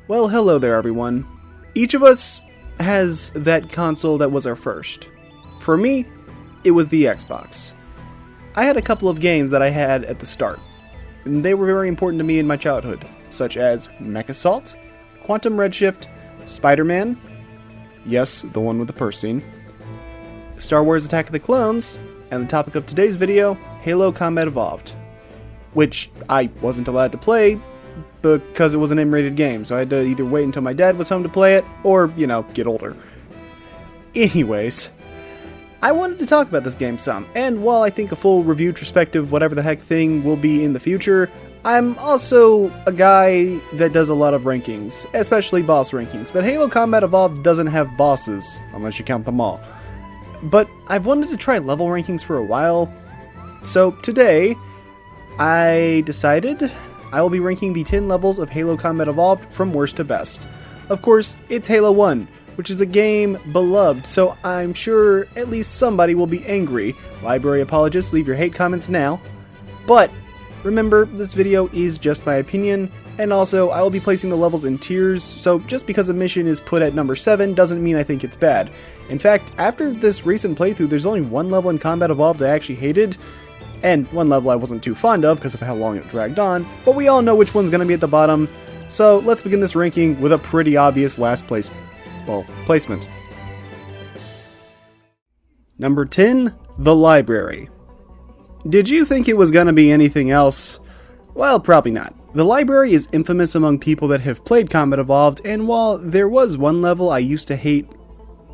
Well, hello there everyone. Each of us has that console that was our first. For me, it was the Xbox. I had a couple of games that I had at the start, and they were very important to me in my childhood, such as Mech Assault, Quantum Redshift, Spider-Man, yes, the one with the purse scene, Star Wars Attack of the Clones, and the topic of today's video, Halo Combat Evolved, which I wasn't allowed to play because it was an M-rated game, so I had to either wait until my dad was home to play it, or, get older. Anyways, I wanted to talk about this game some, and while I think a full review, retrospective, whatever the heck thing will be in the future, I'm also a guy that does a lot of rankings, especially boss rankings, but Halo Combat Evolved doesn't have bosses, unless you count them all. But I've wanted to try level rankings for a while, so today, I decided I will be ranking the 10 levels of Halo Combat Evolved from worst to best. Of course, it's Halo 1, which is a game beloved, so I'm sure at least somebody will be angry. Library apologists, leave your hate comments now. But remember, this video is just my opinion, and also I will be placing the levels in tiers, so just because a mission is put at number 7 doesn't mean I think it's bad. In fact, after this recent playthrough, there's only one level in Combat Evolved I actually hated, and one level I wasn't too fond of because of how long it dragged on, but we all know which one's going to be at the bottom, so let's begin this ranking with a pretty obvious placement. Number 10, The Library. Did you think it was going to be anything else? Well, probably not. The Library is infamous among people that have played Combat Evolved, and while there was one level I used to hate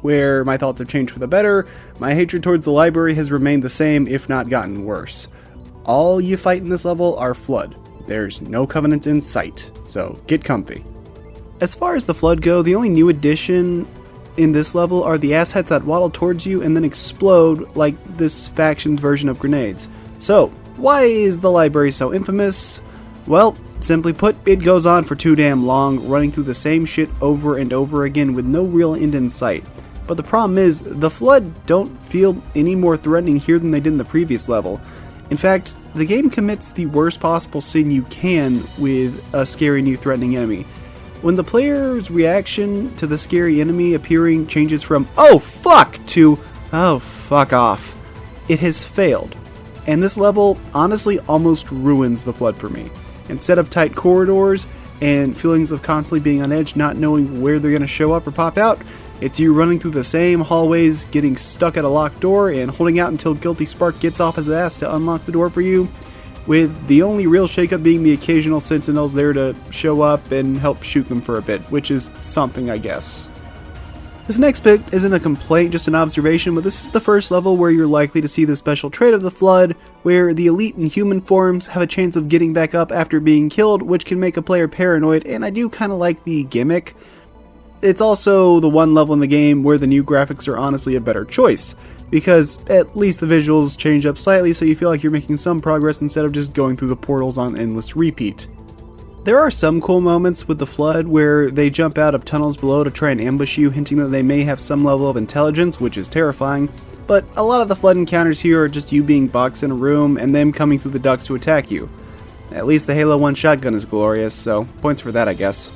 where my thoughts have changed for the better, my hatred towards the Library has remained the same, if not gotten worse. All you fight in this level are Flood. There's no Covenant in sight, so get comfy. As far as the Flood go, the only new addition in this level are the asshats that waddle towards you and then explode like this faction's version of grenades. So, why is the Library so infamous? Well, simply put, it goes on for too damn long, running through the same shit over and over again with no real end in sight. But the problem is, the Flood don't feel any more threatening here than they did in the previous level. In fact, the game commits the worst possible sin you can with a scary new threatening enemy. When the player's reaction to the scary enemy appearing changes from "oh fuck" to "oh fuck off," it has failed. And this level honestly almost ruins the Flood for me. Instead of tight corridors and feelings of constantly being on edge, not knowing where they're going to show up or pop out, it's you running through the same hallways, getting stuck at a locked door, and holding out until Guilty Spark gets off his ass to unlock the door for you, with the only real shakeup being the occasional sentinels there to show up and help shoot them for a bit, which is something, I guess. This next bit isn't a complaint, just an observation, but this is the first level where you're likely to see the special trait of the Flood, where the elite in human forms have a chance of getting back up after being killed, which can make a player paranoid, and I do kind of like the gimmick. It's also the one level in the game where the new graphics are honestly a better choice, because at least the visuals change up slightly so you feel like you're making some progress instead of just going through the portals on endless repeat. There are some cool moments with the Flood where they jump out of tunnels below to try and ambush you, hinting that they may have some level of intelligence, which is terrifying, but a lot of the Flood encounters here are just you being boxed in a room and them coming through the ducts to attack you. At least the Halo 1 shotgun is glorious, so points for that, I guess.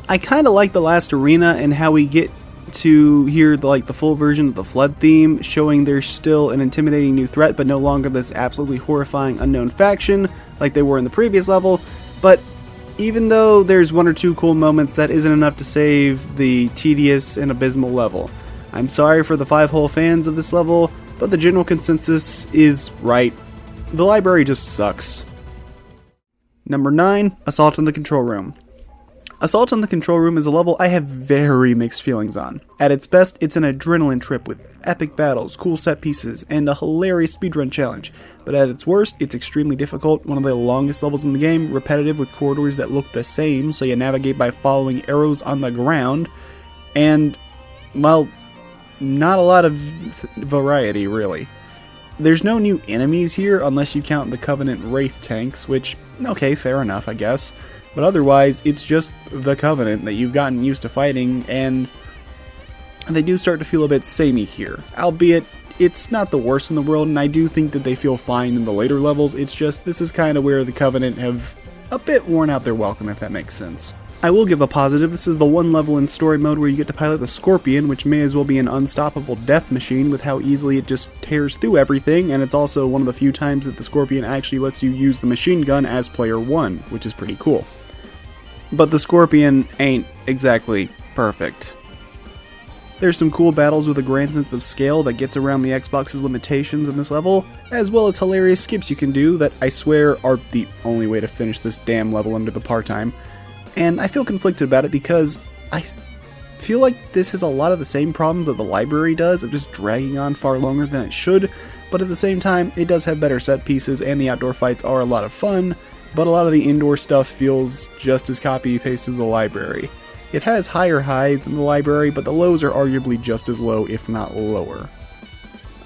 I kinda like the last arena and how we get to hear the full version of the Flood theme, showing there's still an intimidating new threat, but no longer this absolutely horrifying unknown faction like they were in the previous level. But even though there's one or two cool moments, that isn't enough to save the tedious and abysmal level. I'm sorry for the 5-hole fans of this level, but the general consensus is right. The Library just sucks. Number 9, Assault on the Control Room. Assault on the Control Room is a level I have very mixed feelings on. At its best, it's an adrenaline trip with epic battles, cool set pieces, and a hilarious speedrun challenge. But at its worst, it's extremely difficult, one of the longest levels in the game, repetitive with corridors that look the same, so you navigate by following arrows on the ground, and, well, not a lot of variety, really. There's no new enemies here, unless you count the Covenant Wraith tanks, which, okay, fair enough, I guess. But otherwise, it's just the Covenant that you've gotten used to fighting, and they do start to feel a bit samey here. Albeit, it's not the worst in the world, and I do think that they feel fine in the later levels. It's just, this is kind of where the Covenant have a bit worn out their welcome, if that makes sense. I will give a positive. This is the one level in story mode where you get to pilot the Scorpion, which may as well be an unstoppable death machine with how easily it just tears through everything, and it's also one of the few times that the Scorpion actually lets you use the machine gun as player 1, which is pretty cool. But the Scorpion ain't exactly perfect. There's some cool battles with a grand sense of scale that gets around the Xbox's limitations in this level, as well as hilarious skips you can do that I swear are the only way to finish this damn level under the par time. And I feel conflicted about it because I feel like this has a lot of the same problems that the library does of just dragging on far longer than it should, but at the same time it does have better set pieces and the outdoor fights are a lot of fun, but a lot of the indoor stuff feels just as copy-paste as the library. It has higher highs than the library, but the lows are arguably just as low, if not lower.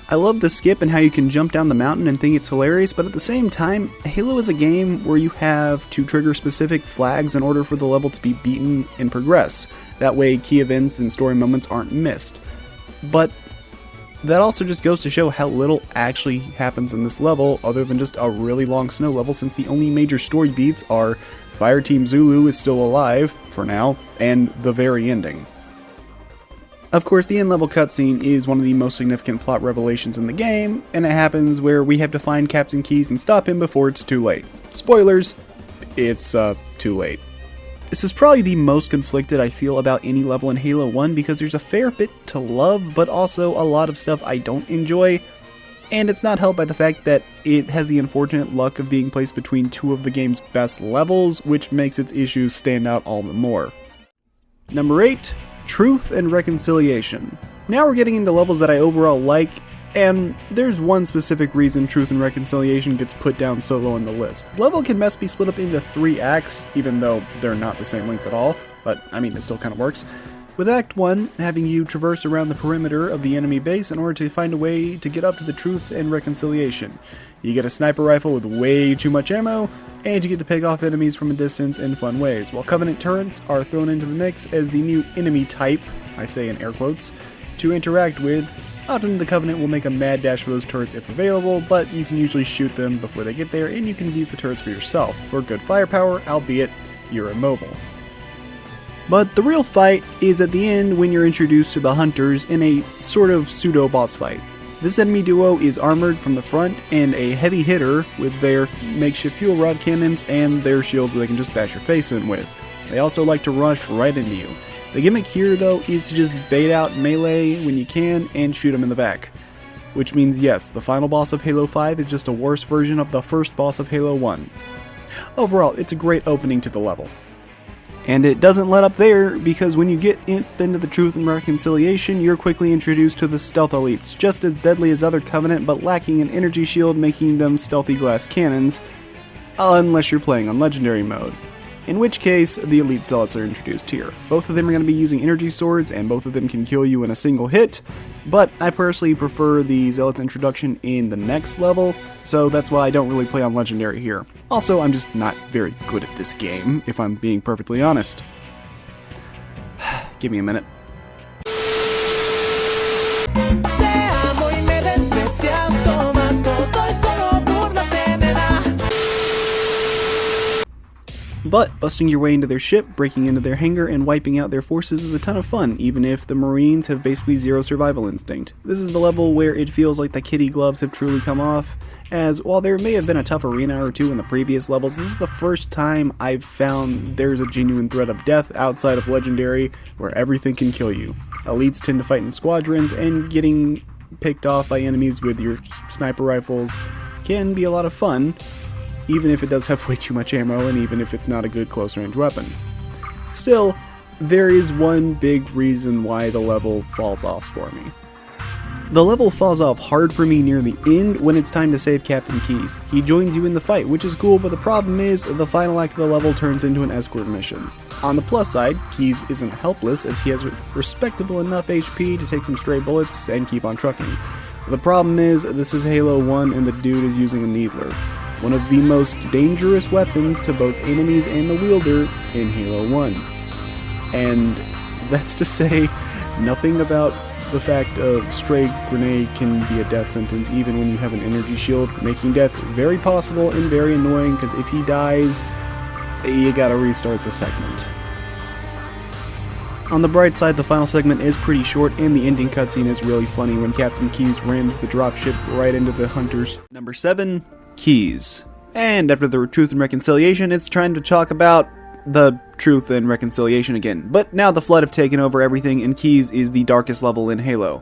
I love the skip and how you can jump down the mountain and think it's hilarious, but at the same time, Halo is a game where you have to trigger specific flags in order for the level to be beaten and progress. That way, key events and story moments aren't missed. But that also just goes to show how little actually happens in this level, other than just a really long snow level, since the only major story beats are Fireteam Zulu is still alive, for now, and the very ending. Of course, the end-level cutscene is one of the most significant plot revelations in the game, and it happens where we have to find Captain Keyes and stop him before it's too late. Spoilers, it's too late. This is probably the most conflicted I feel about any level in Halo 1 because there's a fair bit to love, but also a lot of stuff I don't enjoy, and it's not helped by the fact that it has the unfortunate luck of being placed between two of the game's best levels, which makes its issues stand out all the more. Number 8. Truth and Reconciliation. Now we're getting into levels that I overall like, and there's one specific reason Truth and Reconciliation gets put down so low on the list. The level can best be split up into 3 acts, even though they're not the same length at all, but I mean, it still kind of works. With Act 1 having you traverse around the perimeter of the enemy base in order to find a way to get up to the Truth and Reconciliation. You get a sniper rifle with way too much ammo, and you get to pick off enemies from a distance in fun ways, while Covenant turrets are thrown into the mix as the new enemy type, I say in air quotes, to interact with. Often the Covenant will make a mad dash for those turrets if available, but you can usually shoot them before they get there, and you can use the turrets for yourself, for good firepower, albeit you're immobile. But the real fight is at the end when you're introduced to the Hunters in a sort of pseudo-boss fight. This enemy duo is armored from the front and a heavy hitter with their makeshift fuel rod cannons and their shields that they can just bash your face in with. They also like to rush right into you. The gimmick here though is to just bait out melee when you can and shoot them in the back. Which means yes, the final boss of Halo 5 is just a worse version of the first boss of Halo 1. Overall, it's a great opening to the level. And it doesn't let up there, because when you get into the Truth and Reconciliation, you're quickly introduced to the Stealth Elites, just as deadly as other Covenant, but lacking an energy shield, making them stealthy glass cannons, unless you're playing on Legendary mode. In which case, the Elite Zealots are introduced here. Both of them are going to be using energy swords, and both of them can kill you in a single hit, but I personally prefer the Zealots introduction in the next level, so that's why I don't really play on Legendary here. Also, I'm just not very good at this game, if I'm being perfectly honest. Give me a minute. But busting your way into their ship, breaking into their hangar, and wiping out their forces is a ton of fun, even if the Marines have basically zero survival instinct. This is the level where it feels like the kitty gloves have truly come off, as while there may have been a tough arena or two in the previous levels, this is the first time I've found there's a genuine threat of death outside of Legendary, where everything can kill you. Elites tend to fight in squadrons, and getting picked off by enemies with your sniper rifles can be a lot of fun, even if it does have way too much ammo and even if it's not a good close-range weapon. Still, there is one big reason why the level falls off for me. The level falls off hard for me near the end when it's time to save Captain Keyes. He joins you in the fight, which is cool, but the problem is the final act of the level turns into an escort mission. On the plus side, Keyes isn't helpless as he has respectable enough HP to take some stray bullets and keep on trucking. The problem is, this is Halo 1 and the dude is using a Needler, one of the most dangerous weapons to both enemies and the wielder in Halo 1. And that's to say nothing about the fact of stray grenade can be a death sentence even when you have an energy shield, making death very possible and very annoying because if he dies, you gotta restart the segment. On the bright side, the final segment is pretty short, and the ending cutscene is really funny when Captain Keyes rams the dropship right into the hunters. Number 7, Keyes. And after the Truth and Reconciliation, it's trying to talk about the Truth and Reconciliation again. But now the Flood have taken over everything, and Keyes is the darkest level in Halo.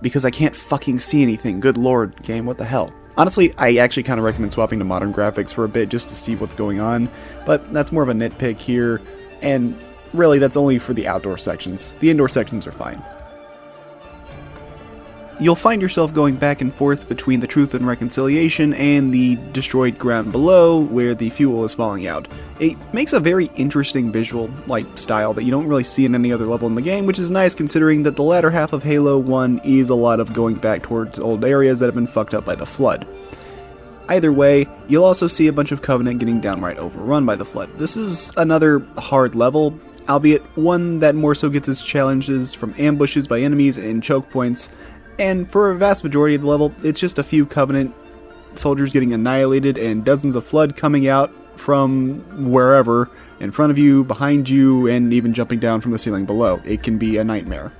Because I can't fucking see anything. Good lord, game, what the hell? Honestly, I actually kind of recommend swapping to modern graphics for a bit just to see what's going on, but that's more of a nitpick here, and really that's only for the outdoor sections. The indoor sections are fine. You'll find yourself going back and forth between the Truth and Reconciliation and the destroyed ground below where the fuel is falling out. It makes a very interesting visual style that you don't really see in any other level in the game, which is nice considering that the latter half of Halo 1 is a lot of going back towards old areas that have been fucked up by the Flood. Either way, you'll also see a bunch of Covenant getting downright overrun by the Flood. This is another hard level, albeit one that more so gets its challenges from ambushes by enemies and choke points. And for a vast majority of the level, it's just a few Covenant soldiers getting annihilated and dozens of Flood coming out from wherever, in front of you, behind you, and even jumping down from the ceiling below. It can be a nightmare.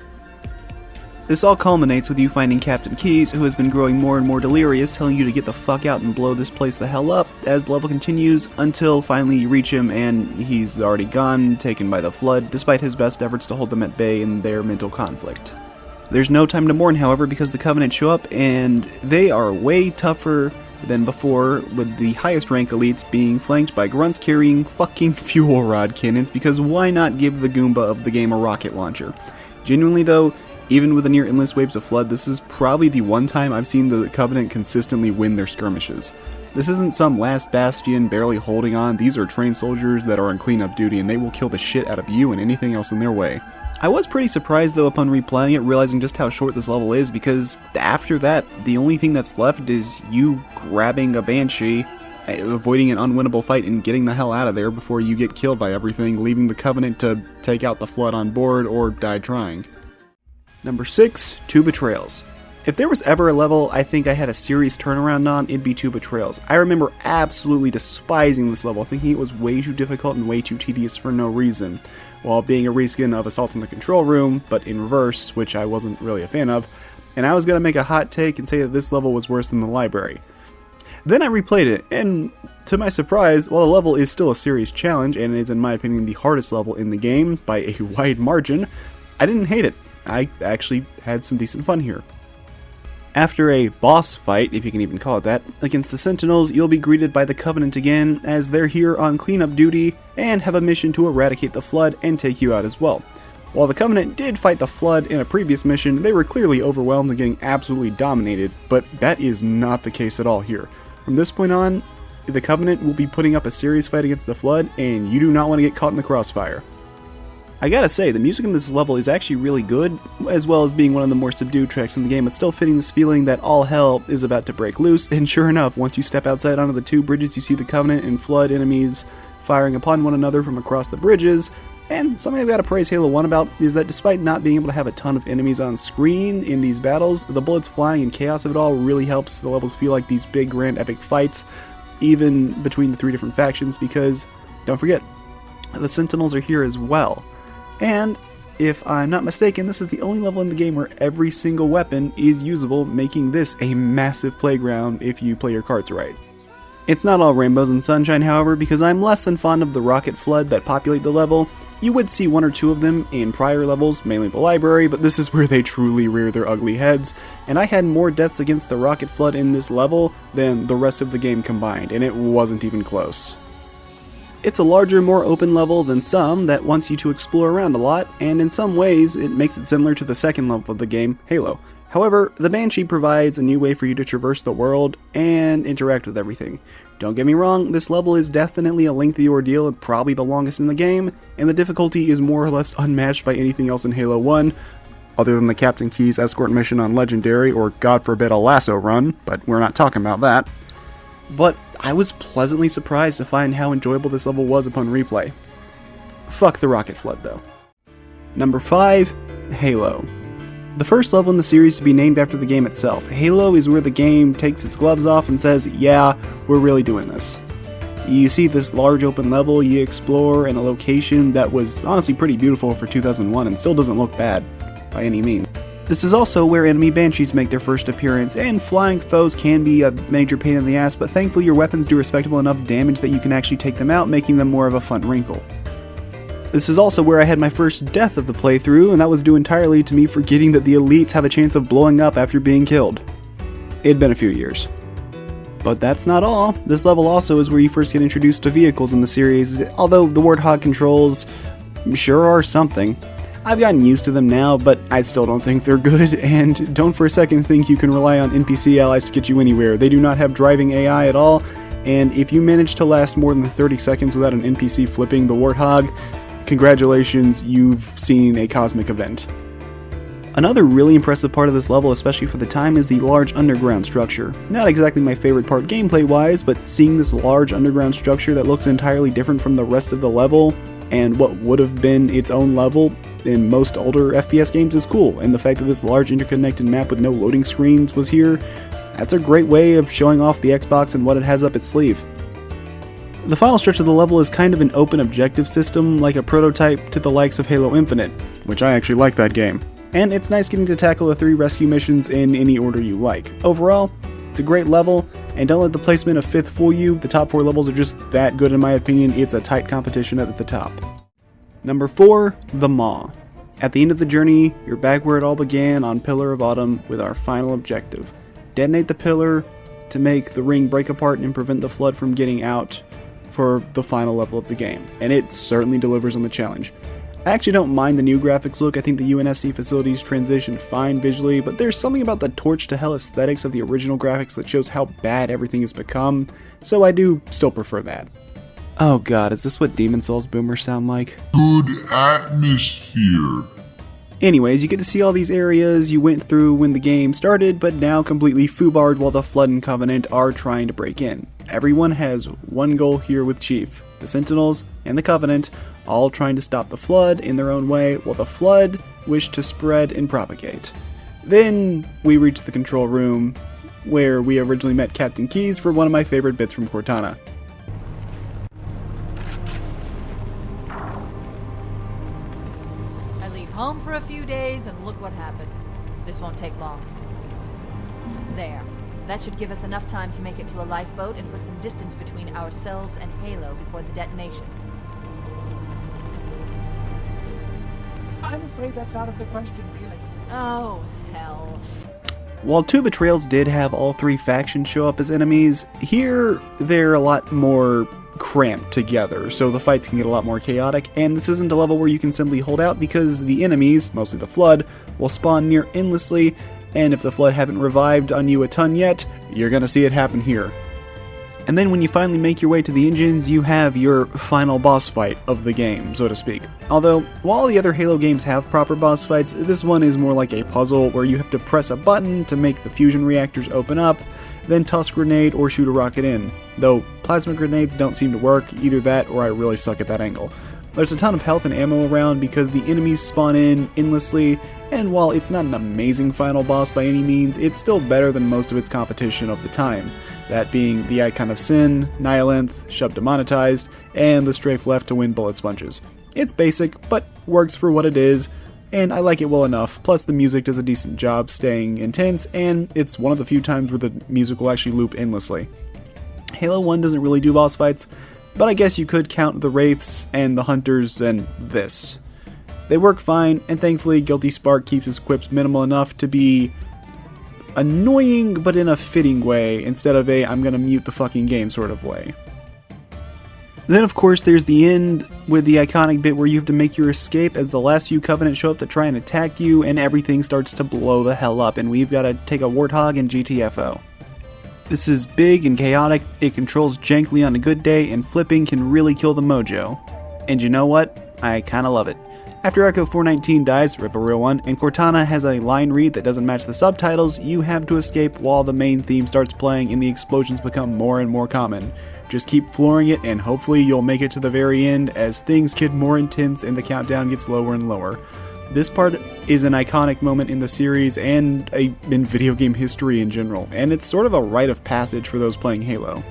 This all culminates with you finding Captain Keyes, who has been growing more and more delirious, telling you to get the fuck out and blow this place the hell up as the level continues, until finally you reach him and he's already gone, taken by the Flood, despite his best efforts to hold them at bay in their mental conflict. There's no time to mourn, however, because the Covenant show up, and they are way tougher than before, with the highest rank elites being flanked by grunts carrying fucking fuel rod cannons, because why not give the Goomba of the game a rocket launcher? Genuinely though, even with the near endless waves of Flood, this is probably the one time I've seen the Covenant consistently win their skirmishes. This isn't some last bastion barely holding on. These are trained soldiers that are on cleanup duty, and they will kill the shit out of you and anything else in their way. I was pretty surprised though upon replaying it, realizing just how short this level is, because after that, the only thing that's left is you grabbing a Banshee, avoiding an unwinnable fight, and getting the hell out of there before you get killed by everything, leaving the Covenant to take out the Flood on board or die trying. Number 6, Two Betrayals. If there was ever a level I think I had a serious turnaround on, it'd be Two Betrayals. I remember absolutely despising this level, thinking it was way too difficult and way too tedious for no reason, while being a reskin of Assault on the Control Room, but in reverse, which I wasn't really a fan of, and I was going to make a hot take and say that this level was worse than the library. Then I replayed it, and to my surprise, while the level is still a serious challenge, and is in my opinion the hardest level in the game by a wide margin, I didn't hate it. I actually had some decent fun here. After a boss fight, if you can even call it that, against the Sentinels, you'll be greeted by the Covenant again, as they're here on cleanup duty and have a mission to eradicate the Flood and take you out as well. While the Covenant did fight the Flood in a previous mission, they were clearly overwhelmed and getting absolutely dominated, but that is not the case at all here. From this point on, the Covenant will be putting up a serious fight against the Flood, and you do not want to get caught in the crossfire. I gotta say, the music in this level is actually really good, as well as being one of the more subdued tracks in the game, but still fitting this feeling that all hell is about to break loose, and sure enough, once you step outside onto the two bridges, you see the Covenant and Flood enemies firing upon one another from across the bridges, and something I've gotta praise Halo 1 about is that despite not being able to have a ton of enemies on screen in these battles, the bullets flying and chaos of it all really helps the levels feel like these big, grand, epic fights, even between the three different factions, because, don't forget, the Sentinels are here as well. And, if I'm not mistaken, this is the only level in the game where every single weapon is usable, making this a massive playground if you play your cards right. It's not all rainbows and sunshine, however, because I'm less than fond of the rocket flood that populate the level. You would see one or two of them in prior levels, mainly the library, but this is where they truly rear their ugly heads, and I had more deaths against the rocket flood in this level than the rest of the game combined, and it wasn't even close. It's a larger, more open level than some that wants you to explore around a lot, and in some ways it makes it similar to the second level of the game, Halo. However, the Banshee provides a new way for you to traverse the world and interact with everything. Don't get me wrong, this level is definitely a lengthy ordeal and probably the longest in the game, and the difficulty is more or less unmatched by anything else in Halo 1, other than the Captain Keyes escort mission on Legendary, or God forbid a lasso run, but we're not talking about that. But I was pleasantly surprised to find how enjoyable this level was upon replay. Fuck the rocket flood though. Number 5, Halo. The first level in the series to be named after the game itself. Halo is where the game takes its gloves off and says, yeah, we're really doing this. You see this large open level you explore in a location that was honestly pretty beautiful for 2001 and still doesn't look bad by any means. This is also where enemy banshees make their first appearance, and flying foes can be a major pain in the ass, but thankfully your weapons do respectable enough damage that you can actually take them out, making them more of a fun wrinkle. This is also where I had my first death of the playthrough, and that was due entirely to me forgetting that the elites have a chance of blowing up after being killed. It had been a few years. But that's not all. This level also is where you first get introduced to vehicles in the series, although the Warthog controls sure are something. I've gotten used to them now, but I still don't think they're good, and don't for a second think you can rely on NPC allies to get you anywhere. They do not have driving AI at all, and if you manage to last more than 30 seconds without an NPC flipping the Warthog, congratulations, you've seen a cosmic event. Another really impressive part of this level, especially for the time, is the large underground structure. Not exactly my favorite part gameplay-wise, but seeing this large underground structure that looks entirely different from the rest of the level, and what would have been its own level in most older FPS games is cool, and the fact that this large interconnected map with no loading screens was here, that's a great way of showing off the Xbox and what it has up its sleeve. The final stretch of the level is kind of an open objective system, like a prototype to the likes of Halo Infinite, which I actually like that game. And it's nice getting to tackle the 3 rescue missions in any order you like. Overall, it's a great level, and don't let the placement of 5th fool you. The top 4 levels are just that good in my opinion. It's a tight competition at the top. Number 4, The Maw. At the end of the journey, you're back where it all began on Pillar of Autumn with our final objective. Detonate the pillar to make the ring break apart and prevent the flood from getting out for the final level of the game. And it certainly delivers on the challenge. I actually don't mind the new graphics look. I think the UNSC facilities transition fine visually, but there's something about the Torch to Hell aesthetics of the original graphics that shows how bad everything has become, so I do still prefer that. Oh god, is this what Demon's Souls boomers sound like? Good atmosphere. Anyways, you get to see all these areas you went through when the game started, but now completely foobarred while the Flood and Covenant are trying to break in. Everyone has one goal here with Chief. The Sentinels and the Covenant all trying to stop the Flood in their own way, while the Flood wish to spread and propagate. Then we reach the control room, where we originally met Captain Keyes for one of my favorite bits from Cortana. I leave home for a few days and look what happens. This won't take long. There. That should give us enough time to make it to a lifeboat and put some distance between ourselves and Halo before the detonation. I'm afraid that's out of the question, really. Oh, hell. While 2 Betrayals did have all 3 factions show up as enemies, here they're a lot more cramped together, so the fights can get a lot more chaotic, and this isn't a level where you can simply hold out because the enemies, mostly the Flood, will spawn near endlessly, and if the Flood haven't revived on you a ton yet, you're gonna see it happen here. And then when you finally make your way to the engines, you have your final boss fight of the game, so to speak. Although, while the other Halo games have proper boss fights, this one is more like a puzzle where you have to press a button to make the fusion reactors open up, then toss a grenade or shoot a rocket in. Though, plasma grenades don't seem to work, either that or I really suck at that angle. There's a ton of health and ammo around because the enemies spawn in endlessly, and while it's not an amazing final boss by any means, it's still better than most of its competition of the time. That being the Icon of Sin, Nihilith, Shub Demonetized, and the Strafe left to win bullet sponges. It's basic, but works for what it is, and I like it well enough, plus the music does a decent job staying intense, and it's one of the few times where the music will actually loop endlessly. Halo 1 doesn't really do boss fights, but I guess you could count the Wraiths and the Hunters and this. They work fine, and thankfully Guilty Spark keeps his quips minimal enough to be annoying, but in a fitting way, instead of a I'm gonna mute the fucking game sort of way. Then of course there's the end with the iconic bit where you have to make your escape as the last few Covenant show up to try and attack you, and everything starts to blow the hell up, and we've got to take a Warthog and GTFO. This is big and chaotic, it controls jankly on a good day, and flipping can really kill the mojo. And you know what? I kinda love it. After Echo 419 dies, rip a real one, and Cortana has a line read that doesn't match the subtitles, you have to escape while the main theme starts playing and the explosions become more and more common. Just keep flooring it and hopefully you'll make it to the very end as things get more intense and the countdown gets lower and lower. This part is an iconic moment in the series and in video game history in general, and it's sort of a rite of passage for those playing Halo.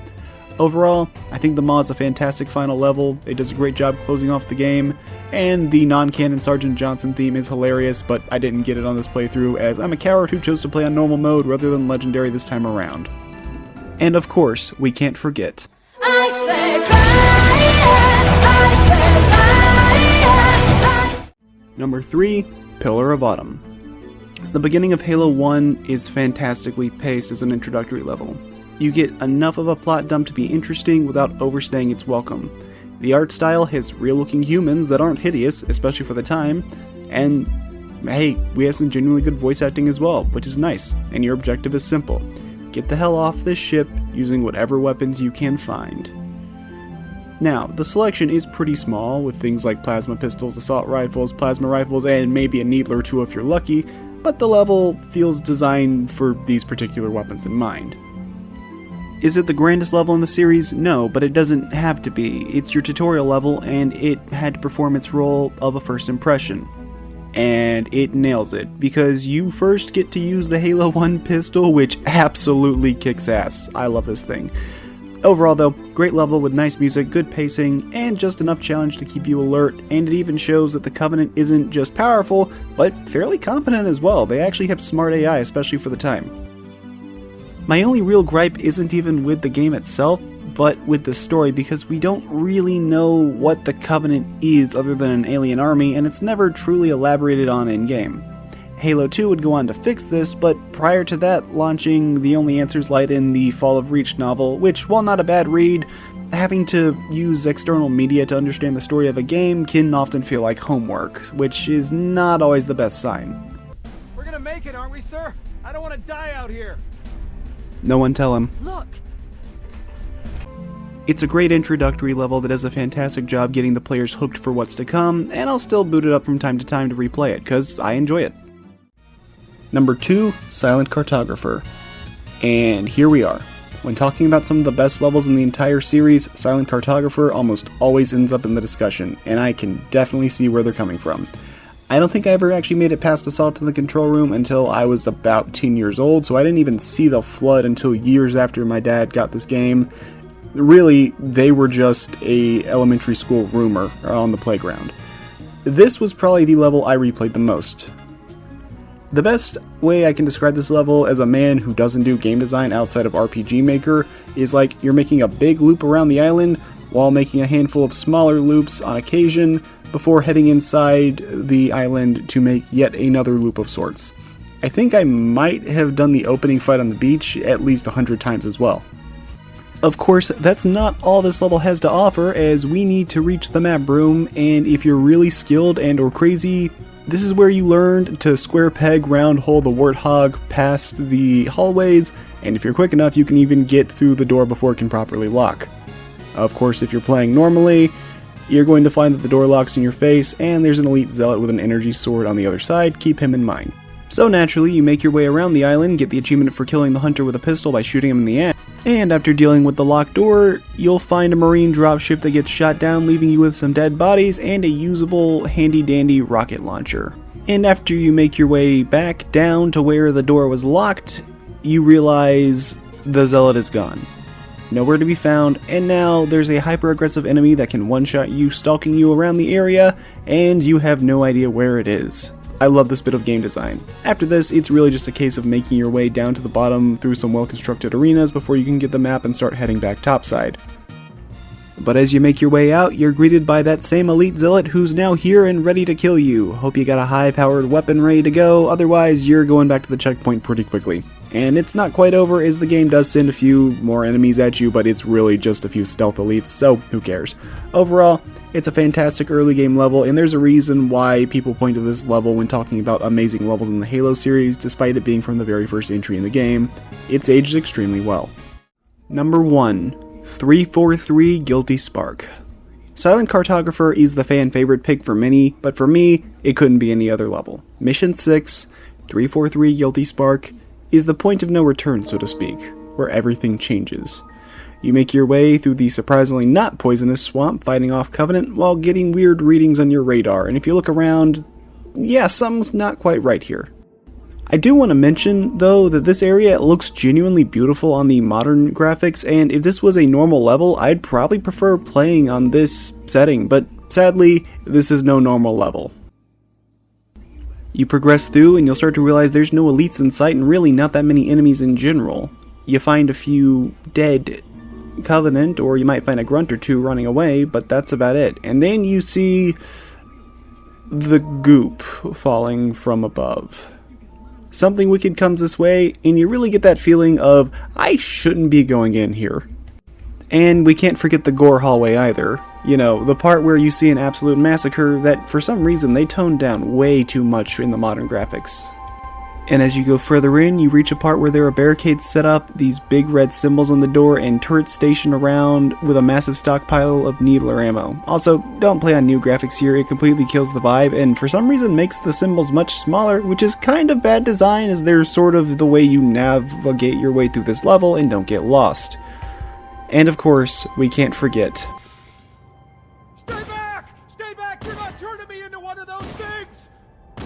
Overall, I think the Maw is a fantastic final level, it does a great job closing off the game, and the non-canon Sergeant Johnson theme is hilarious, but I didn't get it on this playthrough as I'm a coward who chose to play on normal mode rather than legendary this time around. And of course, we can't forget Number 3, Pillar of Autumn. The beginning of Halo 1 is fantastically paced as an introductory level. You get enough of a plot dump to be interesting without overstaying its welcome. The art style has real-looking humans that aren't hideous, especially for the time, and hey, we have some genuinely good voice acting as well, which is nice, and your objective is simple. Get the hell off this ship using whatever weapons you can find. Now, the selection is pretty small, with things like plasma pistols, assault rifles, plasma rifles, and maybe a needler or two if you're lucky, but the level feels designed for these particular weapons in mind. Is it the grandest level in the series? No, but it doesn't have to be. It's your tutorial level, and it had to perform its role of a first impression. And it nails it, because you first get to use the Halo 1 pistol, which absolutely kicks ass. I love this thing. Overall though, great level with nice music, good pacing, and just enough challenge to keep you alert, and it even shows that the Covenant isn't just powerful, but fairly competent as well. They actually have smart AI, especially for the time. My only real gripe isn't even with the game itself, but with the story, because we don't really know what the Covenant is other than an alien army, and it's never truly elaborated on in-game. Halo 2 would go on to fix this, but prior to that launching, the only answers lied in the Fall of Reach novel, which, while not a bad read, having to use external media to understand the story of a game can often feel like homework, which is not always the best sign. We're gonna make it, aren't we, sir? I don't want to die out here. No one tell him. Look! It's a great introductory level that does a fantastic job getting the players hooked for what's to come, and I'll still boot it up from time to time to replay it, cause I enjoy it. Number 2, Silent Cartographer. And here we are. When talking about some of the best levels in the entire series, Silent Cartographer almost always ends up in the discussion, and I can definitely see where they're coming from. I don't think I ever actually made it past Assault in the Control Room until I was about 10 years old, so I didn't even see the Flood until years after my dad got this game. Really, they were just a elementary school rumor on the playground. This was probably the level I replayed the most. The best way I can describe this level as a man who doesn't do game design outside of RPG Maker is like you're making a big loop around the island while making a handful of smaller loops on occasion before heading inside the island to make yet another loop of sorts. I think I might have done the opening fight on the beach at least 100 times as well. Of course, that's not all this level has to offer, as we need to reach the map room, and if you're really skilled and or crazy, this is where you learn to square peg round hole the Warthog past the hallways, and if you're quick enough you can even get through the door before it can properly lock. Of course, if you're playing normally, you're going to find that the door locks in your face, and there's an elite zealot with an energy sword on the other side, keep him in mind. So naturally, you make your way around the island, get the achievement for killing the hunter with a pistol by shooting him in the ass, and after dealing with the locked door, you'll find a marine dropship that gets shot down, leaving you with some dead bodies and a usable handy-dandy rocket launcher. And after you make your way back down to where the door was locked, you realize the zealot is gone. Nowhere to be found, and now there's a hyper-aggressive enemy that can one-shot you, stalking you around the area, and you have no idea where it is. I love this bit of game design. After this, it's really just a case of making your way down to the bottom through some well-constructed arenas before you can get the map and start heading back topside. But as you make your way out, you're greeted by that same elite zealot who's now here and ready to kill you. Hope you got a high-powered weapon ready to go, otherwise you're going back to the checkpoint pretty quickly. And it's not quite over, as the game does send a few more enemies at you, but it's really just a few stealth elites, so who cares. Overall, it's a fantastic early game level, and there's a reason why people point to this level when talking about amazing levels in the Halo series, despite it being from the very first entry in the game. It's aged extremely well. Number 1. 343 Guilty Spark. Silent Cartographer is the fan favorite pick for many, but for me, it couldn't be any other level. Mission 6, 343 Guilty Spark, is the point of no return, so to speak, where everything changes. You make your way through the surprisingly not poisonous swamp, fighting off Covenant while getting weird readings on your radar, and if you look around, yeah, something's not quite right here. I do want to mention, though, that this area looks genuinely beautiful on the modern graphics, and if this was a normal level, I'd probably prefer playing on this setting, but sadly, this is no normal level. You progress through and you'll start to realize there's no elites in sight and really not that many enemies in general. You find a few dead Covenant, or you might find a grunt or two running away, but that's about it. And then you see the goop falling from above. Something wicked comes this way, and you really get that feeling of, I shouldn't be going in here. And we can't forget the gore hallway either. You know, the part where you see an absolute massacre that for some reason they toned down way too much in the modern graphics. And as you go further in, you reach a part where there are barricades set up, these big red symbols on the door, and turrets stationed around with a massive stockpile of needler ammo. Also, don't play on new graphics here, it completely kills the vibe, and for some reason makes the symbols much smaller, which is kind of bad design as they're sort of the way you navigate your way through this level and don't get lost. And of course, we can't forget. Stay back! Stay back! You're not turning me into one of those things!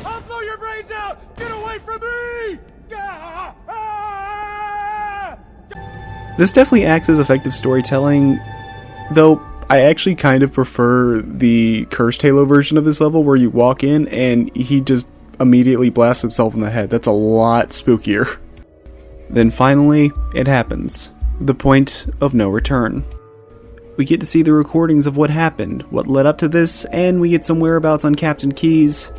I'll blow your brains out! Get away from me! Ah! Ah! This definitely acts as effective storytelling, though I actually kind of prefer the Cursed Halo version of this level where you walk in and he just immediately blasts himself in the head. That's a lot spookier. Then finally, it happens. The point of no return. We get to see the recordings of what happened, what led up to this, and we get some whereabouts on Captain Keyes.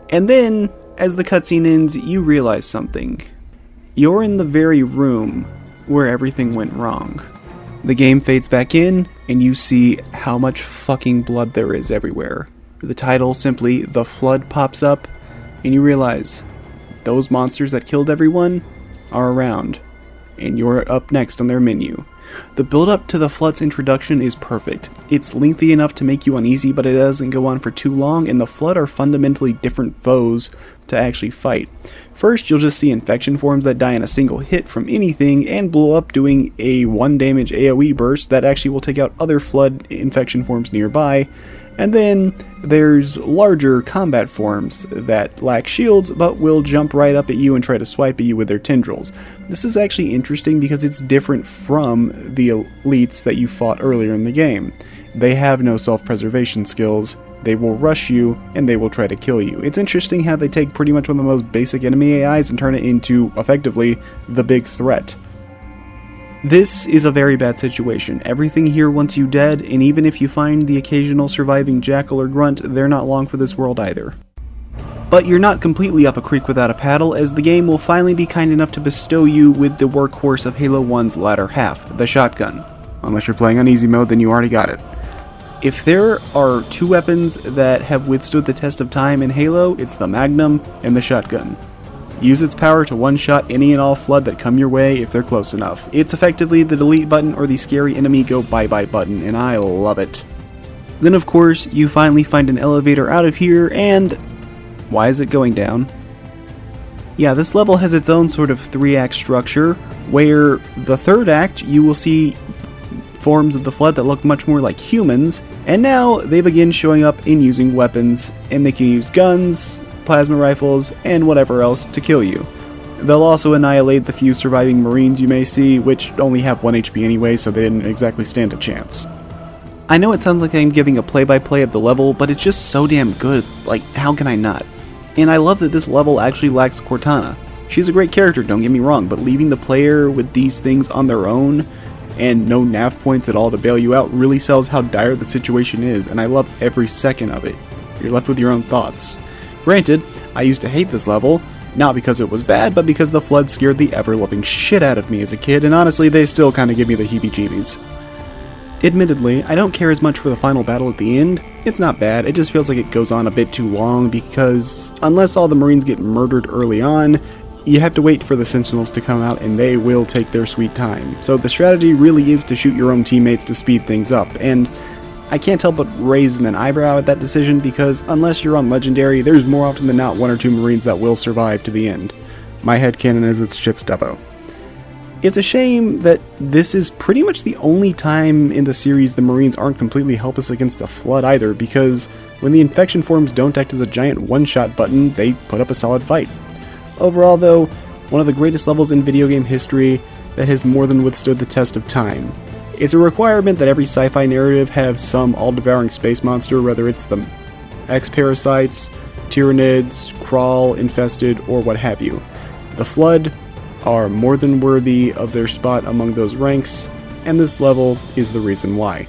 And then, as the cutscene ends, you realize something. You're in the very room where everything went wrong. The game fades back in, and you see how much fucking blood there is everywhere. The title, simply The Flood, pops up, and you realize those monsters that killed everyone are around, and you're up next on their menu. The build-up to the Flood's introduction is perfect. It's lengthy enough to make you uneasy, but it doesn't go on for too long, and the Flood are fundamentally different foes to actually fight. First, you'll just see infection forms that die in a single hit from anything and blow up doing a 1 damage AoE burst that actually will take out other Flood infection forms nearby. And then there's larger combat forms that lack shields but will jump right up at you and try to swipe at you with their tendrils. This is actually interesting because it's different from the elites that you fought earlier in the game. They have no self-preservation skills, they will rush you, and they will try to kill you. It's interesting how they take pretty much one of the most basic enemy AIs and turn it into, effectively, the big threat. This is a very bad situation. Everything here wants you dead, and even if you find the occasional surviving jackal or grunt, they're not long for this world either. But you're not completely up a creek without a paddle, as the game will finally be kind enough to bestow you with the workhorse of Halo 1's latter half, the shotgun. Unless you're playing on easy mode, then you already got it. If there are two weapons that have withstood the test of time in Halo, it's the Magnum and the shotgun. Use its power to one-shot any and all Flood that come your way if they're close enough. It's effectively the delete button or the scary enemy go bye-bye button, and I love it. Then of course, you finally find an elevator out of here, and why is it going down? Yeah, this level has its own sort of 3-act structure, where the third act you will see forms of the Flood that look much more like humans, and now they begin showing up and using weapons, and they can use guns, plasma rifles, and whatever else to kill you. They'll also annihilate the few surviving Marines you may see, which only have 1 HP anyway, so they didn't exactly stand a chance. I know it sounds like I'm giving a play-by-play of the level, but it's just so damn good, like, how can I not? And I love that this level actually lacks Cortana. She's a great character, don't get me wrong, but leaving the player with these things on their own, and no nav points at all to bail you out, really sells how dire the situation is, and I love every second of it. You're left with your own thoughts. Granted, I used to hate this level, not because it was bad, but because the Flood scared the ever-loving shit out of me as a kid, and honestly, they still kinda give me the heebie-jeebies. Admittedly, I don't care as much for the final battle at the end. It's not bad, it just feels like it goes on a bit too long, because unless all the Marines get murdered early on, you have to wait for the Sentinels to come out, and they will take their sweet time. So the strategy really is to shoot your own teammates to speed things up, and I can't help but raise an eyebrow at that decision, because unless you're on Legendary, there's more often than not 1 or 2 Marines that will survive to the end. My headcanon is it's Chip's Depot. It's a shame that this is pretty much the only time in the series the Marines aren't completely helpless against a Flood either, because when the infection forms don't act as a giant one-shot button, they put up a solid fight. Overall though, one of the greatest levels in video game history that has more than withstood the test of time. It's a requirement that every sci-fi narrative have some all-devouring space monster, whether it's the X-Parasites, Tyranids, Crawl-infested, or what have you. The Flood are more than worthy of their spot among those ranks, and this level is the reason why.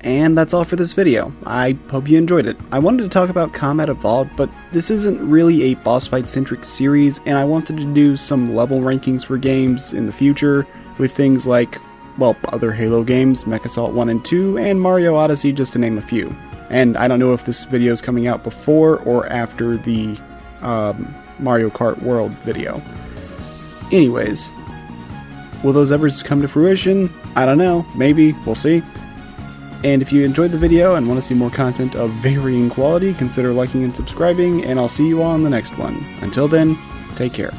And that's all for this video. I hope you enjoyed it. I wanted to talk about Combat Evolved, but this isn't really a boss fight centric series, and I wanted to do some level rankings for games in the future with things like, well, other Halo games, Mech Assault 1 and 2, and Mario Odyssey, just to name a few. And I don't know if this video is coming out before or after the Mario Kart World video. Anyways, will those ever come to fruition? I don't know. Maybe. We'll see. And if you enjoyed the video and want to see more content of varying quality, consider liking and subscribing, and I'll see you all in the next one. Until then, take care.